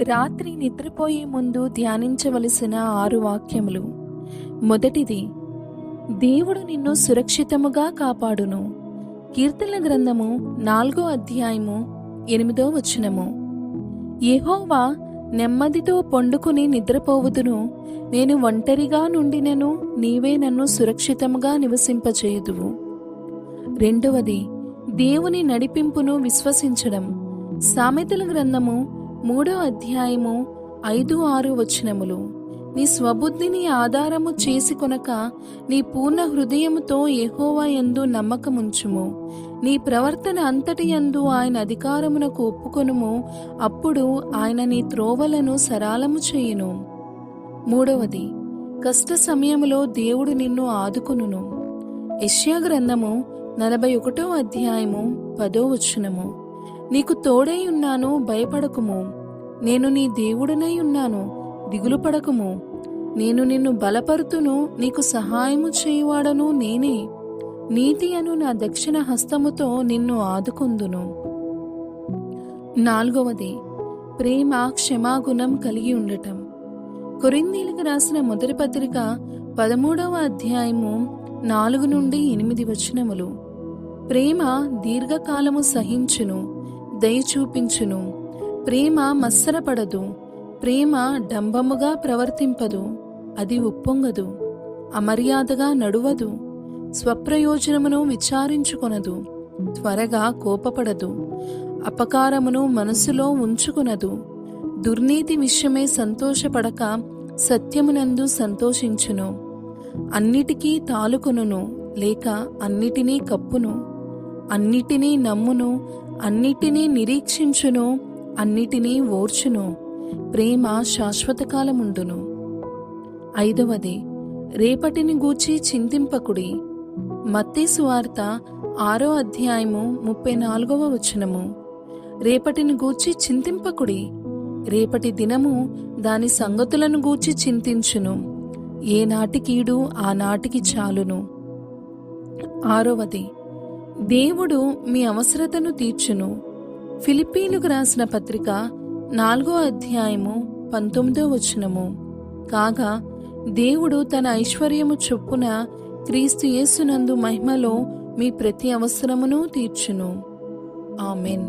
రాత్రి నిద్రపోయే ముందు ధ్యానించవలసిన 6 వాక్యములు. మొదటిది, దేవుడు నిన్ను సురక్షితముగా కాపాడును. కీర్తనల గ్రంథము 4వ అధ్యాయము 8వ వచనము. యెహోవా, నెమ్మదితో పండుకుని నిద్రపోవుదును. నేను ఒంటరిగా నుండినను నీవే నన్ను సురక్షితముగా నివసింపచేయుదువు. రెండవది, దేవుని నడిపింపును విశ్వసించడం. సామెతల గ్రంథము 3వ అధ్యాయము 5-6 వచనములు. నీ స్వబుద్ధిని ఆధారము చేసుకొనక నీ పూర్ణ హృదయముతో యెహోవా యందు నమ్మకముంచుము. నీ ప్రవర్తన అంతటి యందు ఆయన అధికారమునకు ఒప్పుకొనుము. అప్పుడు ఆయన నీ త్రోవలను సరళము చేయును. మూడవది, కష్ట సమయములో దేవుడు నిన్ను ఆదుకొనును. యెషయా గ్రంథము 41వ అధ్యాయము 10వ వచనము. నీకు తోడై ఉన్నాను, భయపడకుము. నేను నీ దేవుడనై ఉన్నాను, దిగులు పడకుము. నేను నిన్ను బలపరుతును, నీకు సహాయము చేయువాడను నేనే. నీతి అను నా దక్షిణ హస్తముతో నిన్ను ఆదుకొందును. నాలుగవది, ప్రేమ క్షమాగుణం కలిగి ఉండటం. కొరింథీయులకు రాసిన మొదటి పత్రిక 13వ అధ్యాయము 4-8 వచనములు. ప్రేమ దీర్ఘకాలము సహించును, దయ చూపించును. ప్రేమ మత్సరపడదు. ప్రేమ డంబముగా ప్రవర్తింపదు. అది ఉప్పొంగదు. అమర్యాదగా నడువదు. స్వప్రయోజనమును విచారించుకొనదు. త్వరగా కోపపడదు. అపకారమును మనసులో ఉంచుకొనదు. దుర్నీతి విషయమై సంతోషపడక సత్యమునందు సంతోషించును. అన్నిటికీ తాలుకొనును, లేక అన్నిటినీ కప్పును. అన్నిటినీ నమ్మును, అన్నిటినీ నిరీక్షించును, అన్నిటినీ ఓర్చును. ప్రేమ శాశ్వత కాలముండును. ఐదవది, రేపటిని గూర్చి చింతింపకుడి. మత్తయి సువార్త 6వ అధ్యాయము 34వ వచనము. రేపటిని గూర్చి చింతింపకుడి. రేపటి దినము దాని సంగతులను గూర్చి చింతించును. ఏ నాటికీడు ఆ నాటికి చాలును. ఆరవది, దేవుడు మీ అవసరతను తీర్చును. ఫిలిప్పీలకు రాసిన పత్రిక 4వ అధ్యాయము 19వ వచనము. కాగా దేవుడు తన ఐశ్వర్యము చొప్పున క్రీస్తు యేసునందు మహిమలో మీ ప్రతి అవసరమును తీర్చును. ఆమెన్.